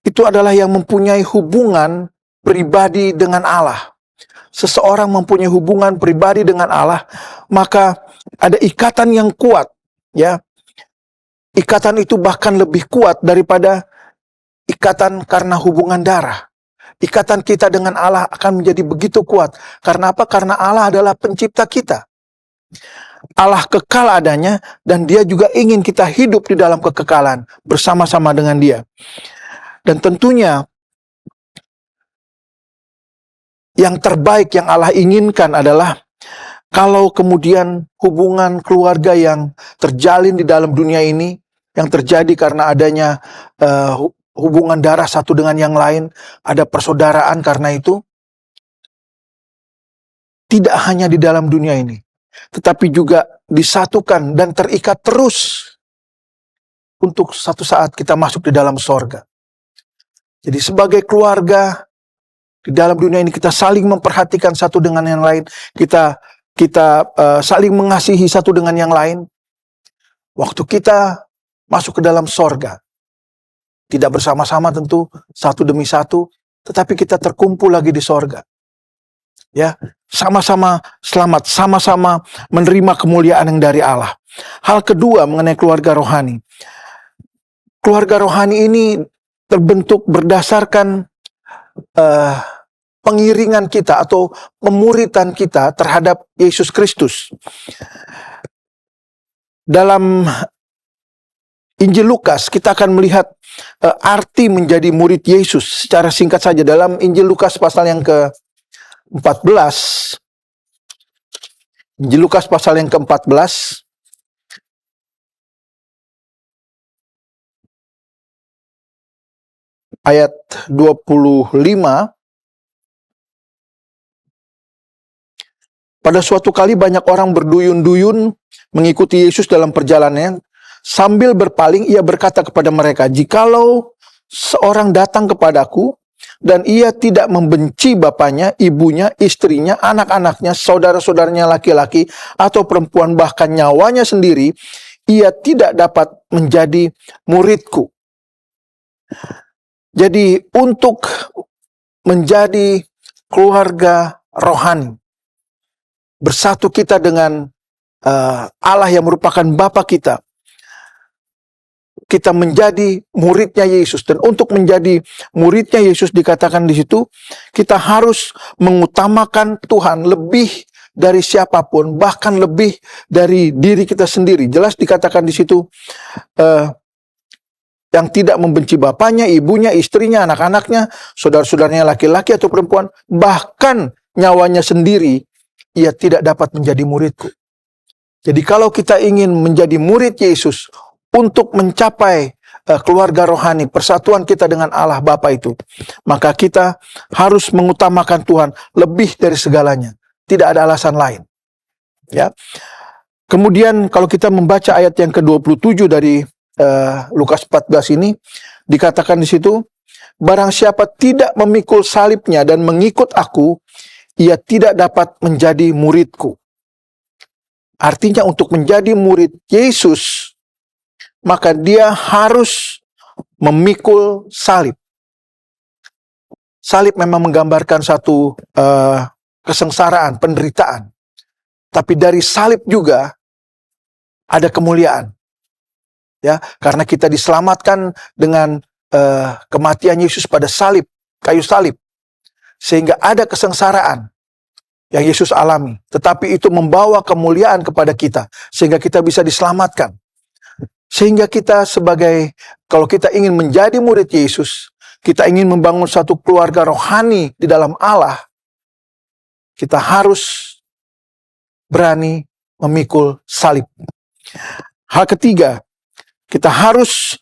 itu adalah yang mempunyai hubungan pribadi dengan Allah. Seseorang mempunyai hubungan pribadi dengan Allah, maka ada ikatan yang kuat, ya. Ikatan itu bahkan lebih kuat daripada ikatan karena hubungan darah. Ikatan kita dengan Allah akan menjadi begitu kuat. Karena apa? Karena Allah adalah pencipta kita. Allah kekal adanya, dan Dia juga ingin kita hidup di dalam kekekalan bersama-sama dengan Dia. Dan tentunya yang terbaik yang Allah inginkan adalah kalau kemudian hubungan keluarga yang terjalin di dalam dunia ini, yang terjadi karena adanya hubungan darah satu dengan yang lain, ada persaudaraan karena itu, tidak hanya di dalam dunia ini, tetapi juga disatukan dan terikat terus untuk satu saat kita masuk di dalam sorga. Jadi sebagai keluarga, di dalam dunia ini kita saling memperhatikan satu dengan yang lain, kita saling mengasihi satu dengan yang lain. Waktu kita masuk ke dalam sorga, tidak bersama-sama tentu, satu demi satu, tetapi kita terkumpul lagi di sorga. Ya, sama-sama selamat, sama-sama menerima kemuliaan yang dari Allah. Hal kedua mengenai keluarga rohani. Keluarga rohani ini terbentuk berdasarkan pengiringan kita atau pemuritan kita terhadap Yesus Kristus. Dalam Injil Lukas kita akan melihat arti menjadi murid Yesus secara singkat saja. Dalam Injil Lukas pasal yang ke-14, Injil Lukas pasal yang ke-14, ayat 25. Pada suatu kali banyak orang berduyun-duyun mengikuti Yesus dalam perjalanannya. Sambil berpaling, ia berkata kepada mereka, "Jikalau seorang datang kepadaku, dan ia tidak membenci bapaknya, ibunya, istrinya, anak-anaknya, saudara-saudaranya laki-laki, atau perempuan, bahkan nyawanya sendiri, ia tidak dapat menjadi muridku." Jadi untuk menjadi keluarga rohani, bersatu kita dengan Allah yang merupakan Bapa kita, kita menjadi muridnya Yesus. Dan untuk menjadi muridnya Yesus dikatakan di situ, kita harus mengutamakan Tuhan lebih dari siapapun, bahkan lebih dari diri kita sendiri. Jelas dikatakan di situ, yang tidak membenci bapaknya, ibunya, istrinya, anak-anaknya, saudara-saudaranya laki-laki atau perempuan, bahkan nyawanya sendiri, ia tidak dapat menjadi muridku. Jadi kalau kita ingin menjadi murid Yesus, untuk mencapai keluarga rohani, persatuan kita dengan Allah Bapa itu, maka kita harus mengutamakan Tuhan lebih dari segalanya. Tidak ada alasan lain. Ya. Kemudian kalau kita membaca ayat yang ke-27 dari Lukas 14 ini, dikatakan di situ, barang siapa tidak memikul salibnya dan mengikut aku, ia tidak dapat menjadi muridku. Artinya untuk menjadi murid Yesus, maka dia harus memikul salib. Salib memang menggambarkan satu kesengsaraan, penderitaan. Tapi dari salib juga ada kemuliaan. Ya, karena kita diselamatkan dengan kematian Yesus pada salib, kayu salib. Sehingga ada kesengsaraan yang Yesus alami. Tetapi itu membawa kemuliaan kepada kita. Sehingga kita bisa diselamatkan. Sehingga kita kalau kita ingin menjadi murid Yesus, kita ingin membangun satu keluarga rohani di dalam Allah, kita harus berani memikul salib. Hal ketiga, kita harus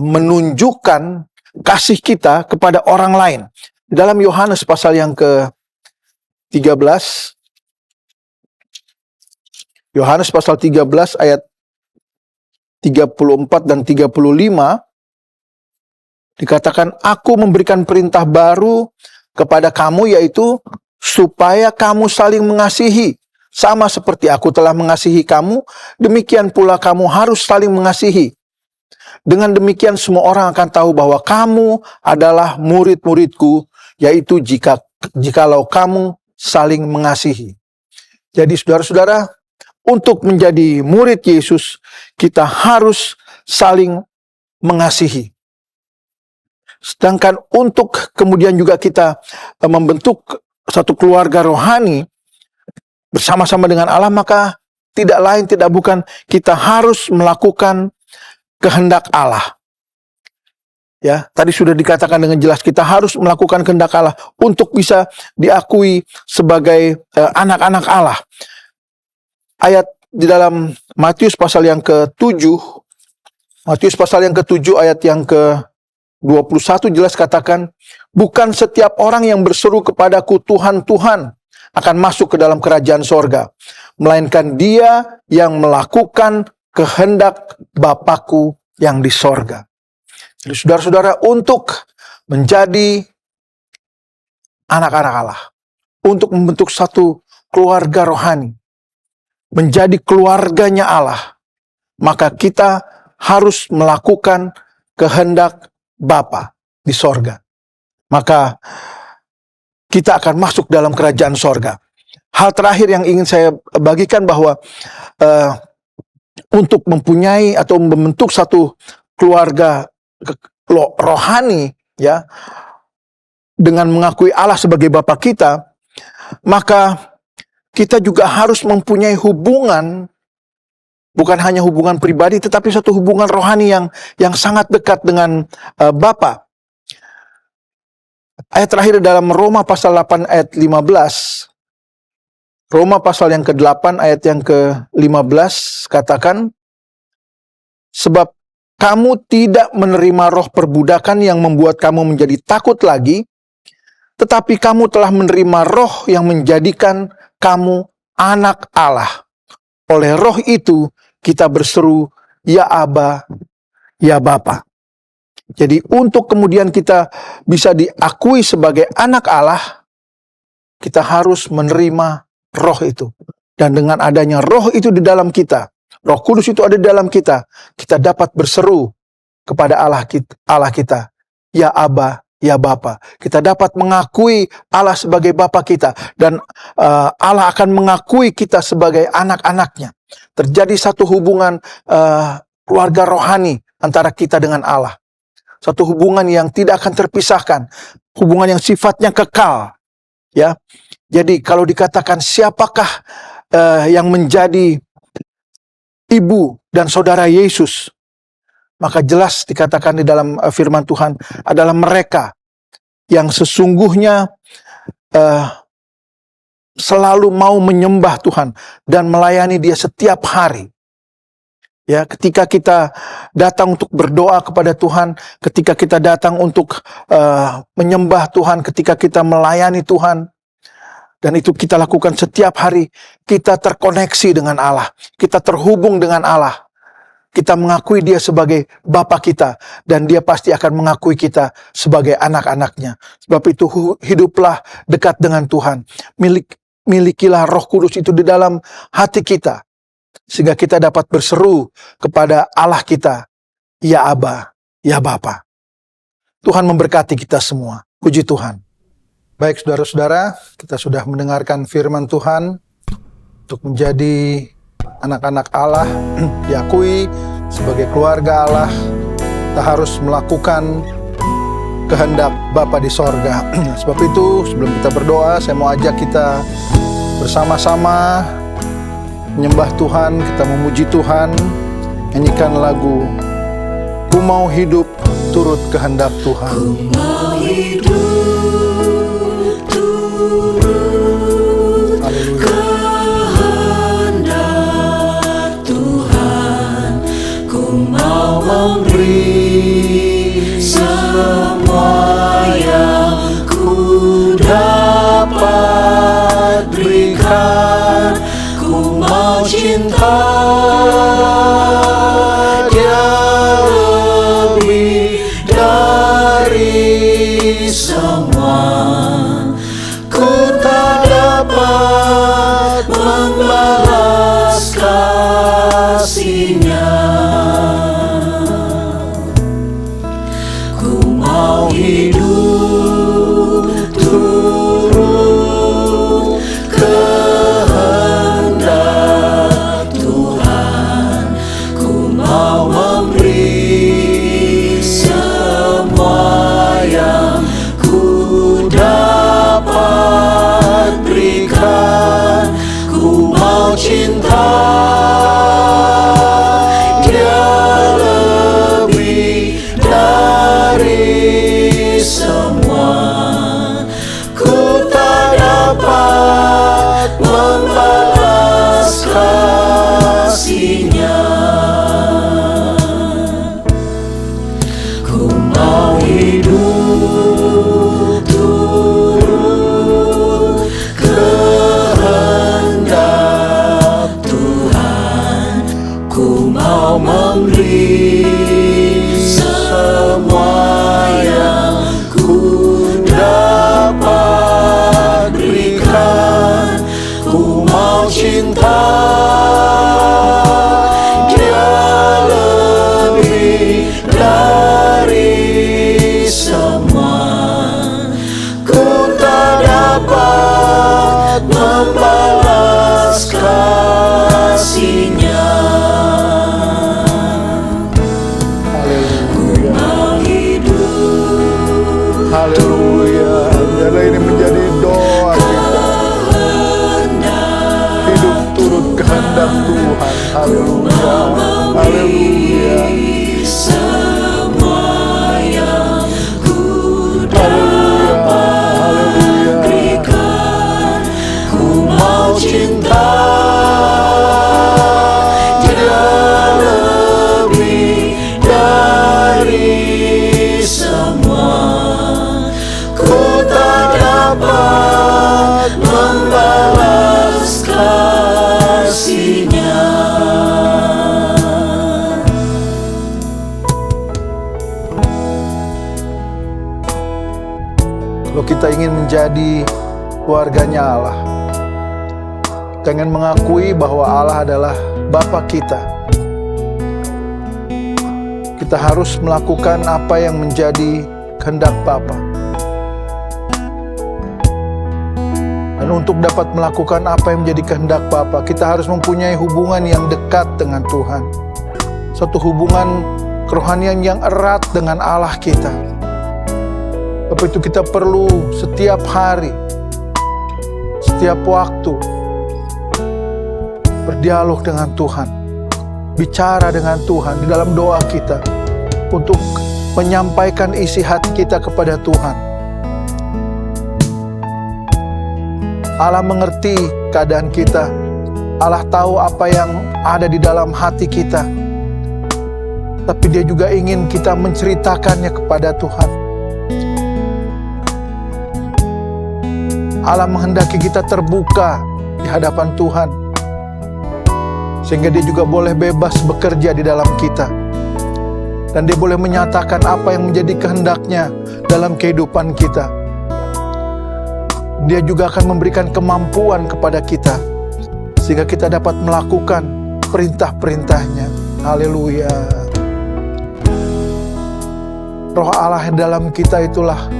menunjukkan kasih kita kepada orang lain. Dalam Yohanes pasal yang ke-13, Yohanes pasal 13 ayat 34 dan 35, dikatakan, aku memberikan perintah baru kepada kamu, yaitu supaya kamu saling mengasihi. Sama seperti aku telah mengasihi kamu, demikian pula kamu harus saling mengasihi. Dengan demikian semua orang akan tahu bahwa kamu adalah murid-muridku, yaitu jikalau kamu saling mengasihi. Jadi saudara-saudara, untuk menjadi murid Yesus, kita harus saling mengasihi. Sedangkan untuk kemudian juga kita membentuk satu keluarga rohani bersama-sama dengan Allah, maka tidak lain tidak bukan kita harus melakukan kehendak Allah. Ya, tadi sudah dikatakan dengan jelas kita harus melakukan kehendak Allah untuk bisa diakui sebagai anak-anak Allah. Ayat di dalam Matius pasal yang ke-7, Matius pasal yang ke-7 ayat yang ke-21 jelas katakan, bukan setiap orang yang berseru kepadaku Tuhan, Tuhan akan masuk ke dalam kerajaan sorga, melainkan dia yang melakukan kehendak Bapakku yang di sorga. Jadi saudara-saudara, untuk menjadi anak-anak Allah, untuk membentuk satu keluarga rohani, menjadi keluarganya Allah, maka kita harus melakukan kehendak Bapa di sorga. Maka kita akan masuk dalam kerajaan sorga. Hal terakhir yang ingin saya bagikan bahwa untuk mempunyai atau membentuk satu keluarga rohani, ya, dengan mengakui Allah sebagai Bapa kita, maka kita juga harus mempunyai hubungan, bukan hanya hubungan pribadi, tetapi satu hubungan rohani yang sangat dekat dengan Bapa. Ayat terakhir dalam Roma pasal 8 ayat 15. Roma pasal yang ke-8 ayat yang ke-15 katakan, sebab kamu tidak menerima roh perbudakan yang membuat kamu menjadi takut lagi, tetapi kamu telah menerima roh yang menjadikan kamu anak Allah. Oleh roh itu kita berseru, ya Aba, ya Bapa. Jadi untuk kemudian kita bisa diakui sebagai anak Allah, kita harus menerima roh itu. Dan dengan adanya roh itu di dalam kita, Roh Kudus itu ada di dalam kita, kita dapat berseru kepada Allah kita, ya Aba, ya Bapa. Kita dapat mengakui Allah sebagai Bapa kita, dan Allah akan mengakui kita sebagai anak-anaknya. Terjadi satu hubungan keluarga rohani antara kita dengan Allah. Satu hubungan yang tidak akan terpisahkan, hubungan yang sifatnya kekal. Ya, jadi kalau dikatakan siapakah yang menjadi ibu dan saudara Yesus, maka jelas dikatakan di dalam firman Tuhan adalah mereka yang sesungguhnya selalu mau menyembah Tuhan dan melayani Dia setiap hari. Ya, ketika kita datang untuk berdoa kepada Tuhan, ketika kita datang untuk menyembah Tuhan, ketika kita melayani Tuhan, dan itu kita lakukan setiap hari, kita terkoneksi dengan Allah, kita terhubung dengan Allah. Kita mengakui Dia sebagai Bapa kita, dan Dia pasti akan mengakui kita sebagai anak-anaknya. Sebab itu hiduplah dekat dengan Tuhan. Milikilah Roh Kudus itu di dalam hati kita, sehingga kita dapat berseru kepada Allah kita, ya Aba, ya Bapa. Tuhan memberkati kita semua. Puji Tuhan. Baik saudara-saudara, kita sudah mendengarkan firman Tuhan. Untuk menjadi anak-anak Allah, diakui sebagai keluarga Allah, kita harus melakukan kehendak Bapa di sorga. Sebab itu sebelum kita berdoa, saya mau ajak kita bersama-sama menyembah Tuhan, kita memuji Tuhan, nyanyikan lagu Ku Mau Hidup Turut Kehendak Tuhan. Ku mau hidup turut kehendak Tuhan. Ku mau memberi semua yang ku dapat berikan. Ku mau cinta Dia lebih dari semua. Ku tak dapat membalas kasih-Nya. Ku mau hidup turut kehendak Tuhan. Ku mau memberi semua yang ku dapat berikan. Ku mau cinta Dia lebih dari semua. Ku tak dapat membalas kasih-Nya. Ku mau hidup turut kehendak Tuhan. Ku mau memberi semua yang ku dapat berikan. Ku mau cinta Dia lebih dari semua. Ku tak dapat membalas kasih-Nya. Haleluya. Mau hidup Haleluya. Biarlah ini menjadi doa kita. Hidup turut kehendak Tuhan. Haleluya. Haleluya. semua yang ku Haleluya. berikan. Ku mau cinta Dia lebih dari semua. Ku tak dapat membalas kasih-Nya. Kalau kita ingin menjadi keluarganya Allah, kita ingin mengakui bahwa Allah adalah Bapa kita, kita harus melakukan apa yang menjadi kehendak Bapa. Dan untuk dapat melakukan apa yang menjadi kehendak Bapa, kita harus mempunyai hubungan yang dekat dengan Tuhan. suatu hubungan kerohanian yang erat dengan Allah kita. Sebab itu kita perlu setiap hari, setiap waktu berdialog dengan Tuhan, bicara dengan Tuhan di dalam doa kita untuk menyampaikan isi hati kita kepada Tuhan. Allah mengerti keadaan kita. Allah tahu apa yang ada di dalam hati kita. Tapi Dia juga ingin kita menceritakannya kepada Tuhan. Allah menghendaki kita terbuka di hadapan Tuhan, sehingga Dia juga boleh bebas bekerja di dalam kita. Dan Dia boleh menyatakan apa yang menjadi kehendaknya dalam kehidupan kita. Dia juga akan memberikan kemampuan kepada kita, sehingga kita dapat melakukan perintah-perintahnya. Haleluya. Roh Allah dalam kita itulah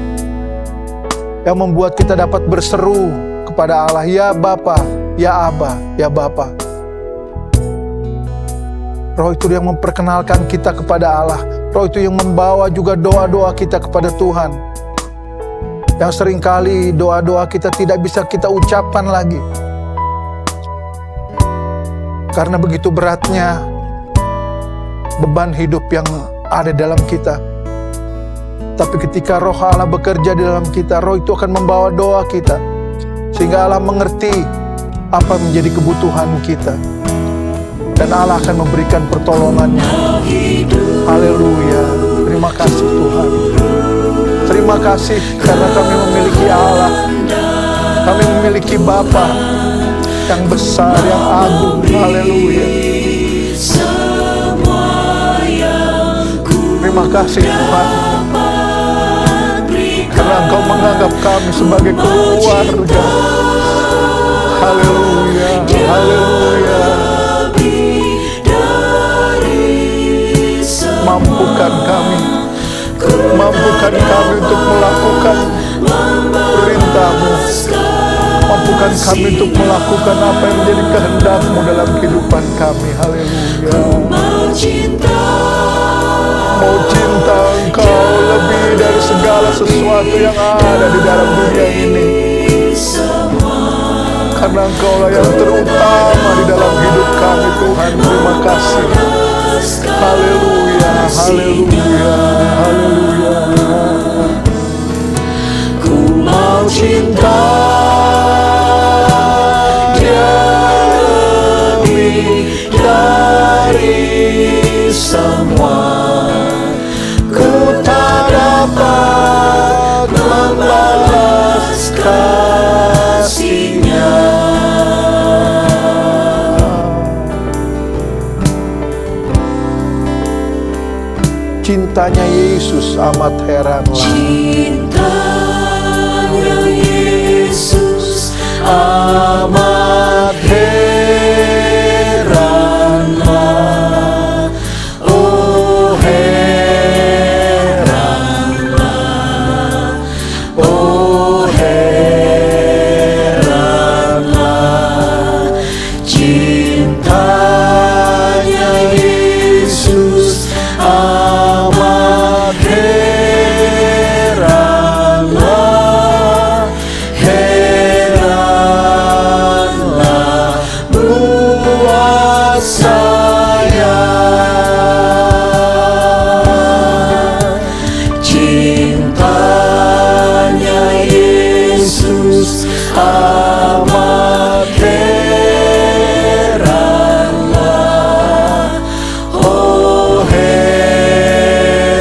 yang membuat kita dapat berseru kepada Allah, ya Bapa, ya Aba, ya Bapa. Roh itu yang memperkenalkan kita kepada Allah. Roh itu yang membawa juga doa-doa kita kepada Tuhan, yang seringkali doa-doa kita tidak bisa kita ucapkan lagi karena begitu beratnya beban hidup yang ada dalam kita. Tapi ketika Roh Allah bekerja di dalam kita, Roh itu akan membawa doa kita, sehingga Allah mengerti apa menjadi kebutuhan kita, dan Allah akan memberikan pertolongannya. Haleluya. Terima kasih Tuhan. Terima kasih karena kami memiliki Allah. Kami memiliki Bapa yang besar, yang agung. Haleluya. Terima kasih Tuhan, karena Engkau menganggap kami sebagai keluarga. Haleluya. Haleluya. Mampukan kami untuk melakukan perintah-Mu. Mampukan kami untuk melakukan apa yang menjadi kehendak-Mu dalam kehidupan kami. Haleluya. Mau cinta Engkau lebih dari segala sesuatu yang ada di dalam dunia ini, karena Engkau-lah yang terutama di dalam hidup kami Tuhan. Terima kasih. Haleluya. Haleluya. Haleluya. Ku mau cinta Dia lebih dari semua. Ku tak dapat membalas kasih-Nya. Cintanya Yesus amat heranlah. Cintanya Yesus amat heranlah. Oh heranlah. Oh heranlah. Cintanya Yesus amat heranlah, heranlah buat saya. Cintanya Yesus amat heranlah, oh heranlah,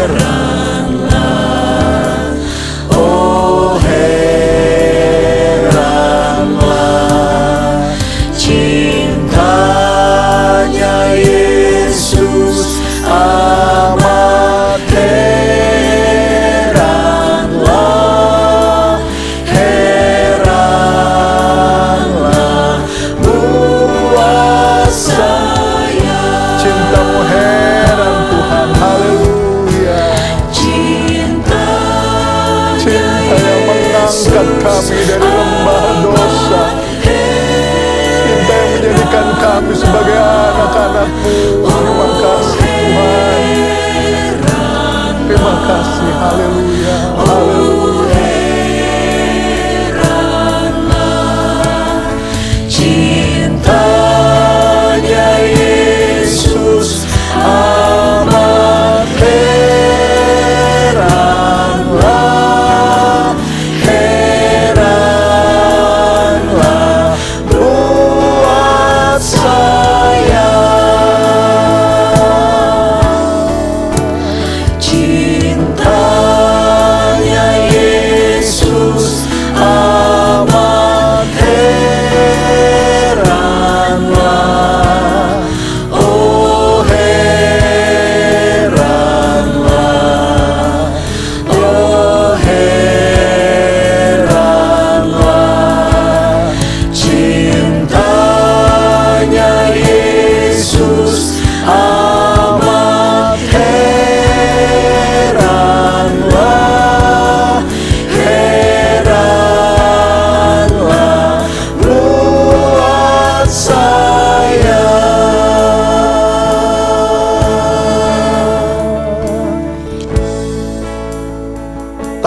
oh heranlah. Cintanya Yesus amat heranlah, heranlah buat saya. Cinta-Mu heran Tuhan. Haleluya. Cinta yang mengangkat kami dari lembah dosa. Cinta yang menjadikan kami sebagai anak-anak-Mu. Terima kasih Tuhan.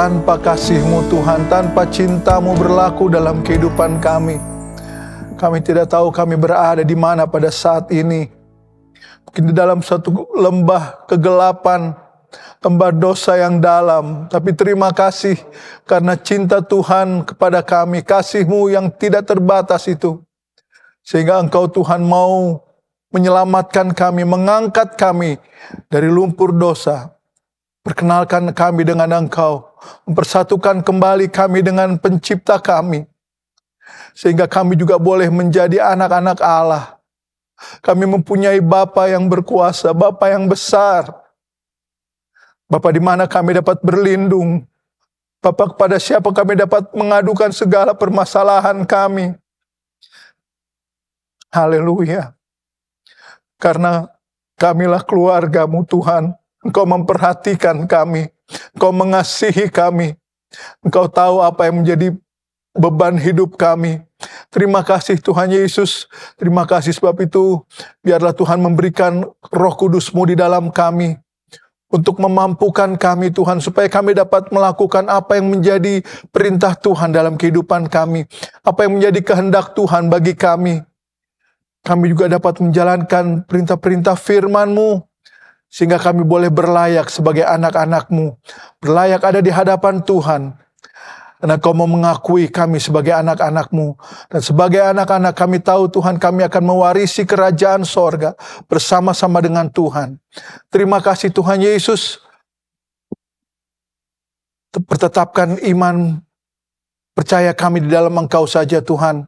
tanpa kasih-Mu Tuhan, tanpa cinta-Mu berlaku dalam kehidupan kami. Kami tidak tahu kami berada di mana pada saat ini. Mungkin di dalam satu lembah kegelapan, lembah dosa yang dalam. Tapi terima kasih karena cinta Tuhan kepada kami, kasih-Mu yang tidak terbatas itu. Sehingga Engkau Tuhan mau menyelamatkan kami, mengangkat kami dari lumpur dosa. Perkenalkan kami dengan Engkau, mempersatukan kembali kami dengan pencipta kami. Sehingga kami juga boleh menjadi anak-anak Allah. Kami mempunyai Bapa yang berkuasa, Bapa yang besar. Bapa di mana kami dapat berlindung. Bapa kepada siapa kami dapat mengadukan segala permasalahan kami. Haleluya. Karena kamilah keluarga-Mu Tuhan. Engkau memperhatikan kami. Engkau mengasihi kami. Engkau tahu apa yang menjadi beban hidup kami. Terima kasih Tuhan Yesus. Terima kasih sebab itu biarlah Tuhan memberikan Roh Kudus-Mu di dalam kami. Untuk memampukan kami Tuhan, supaya kami dapat melakukan apa yang menjadi perintah Tuhan dalam kehidupan kami. Apa yang menjadi kehendak Tuhan bagi kami. Kami juga dapat menjalankan perintah-perintah firman-Mu. Sehingga kami boleh berlayak sebagai anak-anak-Mu. Berlayak ada di hadapan Tuhan. Karena Kau mau mengakui kami sebagai anak-anak-Mu. Dan sebagai anak-anak kami tahu Tuhan, kami akan mewarisi kerajaan sorga bersama-sama dengan Tuhan. Terima kasih Tuhan Yesus. Pertetapkan iman percaya kami di dalam Engkau saja Tuhan.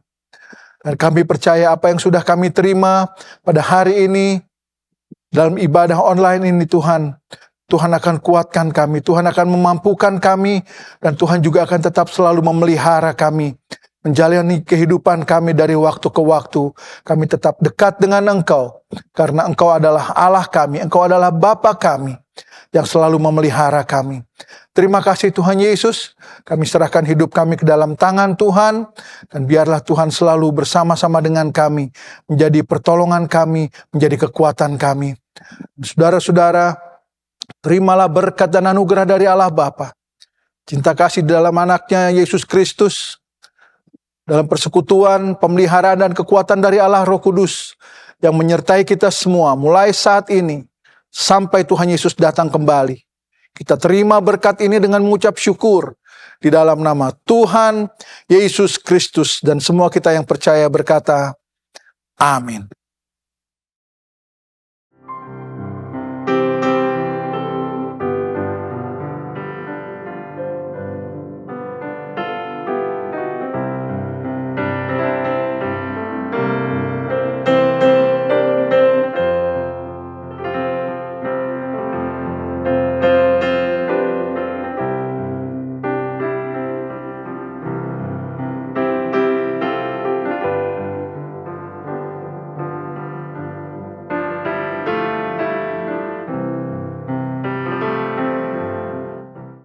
Dan kami percaya apa yang sudah kami terima pada hari ini, dalam ibadah online ini Tuhan, Tuhan akan kuatkan kami, Tuhan akan memampukan kami, dan Tuhan juga akan tetap selalu memelihara kami, menjalani kehidupan kami dari waktu ke waktu. Kami tetap dekat dengan Engkau, karena Engkau adalah Allah kami, Engkau adalah Bapa kami, yang selalu memelihara kami. Terima kasih Tuhan Yesus, kami serahkan hidup kami ke dalam tangan Tuhan, dan biarlah Tuhan selalu bersama-sama dengan kami, menjadi pertolongan kami, menjadi kekuatan kami. Saudara-saudara, terimalah berkat dan anugerah dari Allah Bapa, cinta kasih di dalam anaknya Yesus Kristus, dalam persekutuan, pemeliharaan dan kekuatan dari Allah Roh Kudus, yang menyertai kita semua, mulai saat ini, sampai Tuhan Yesus datang kembali. Kita terima berkat ini dengan mengucap syukur di dalam nama Tuhan Yesus Kristus, dan semua kita yang percaya berkata, amin.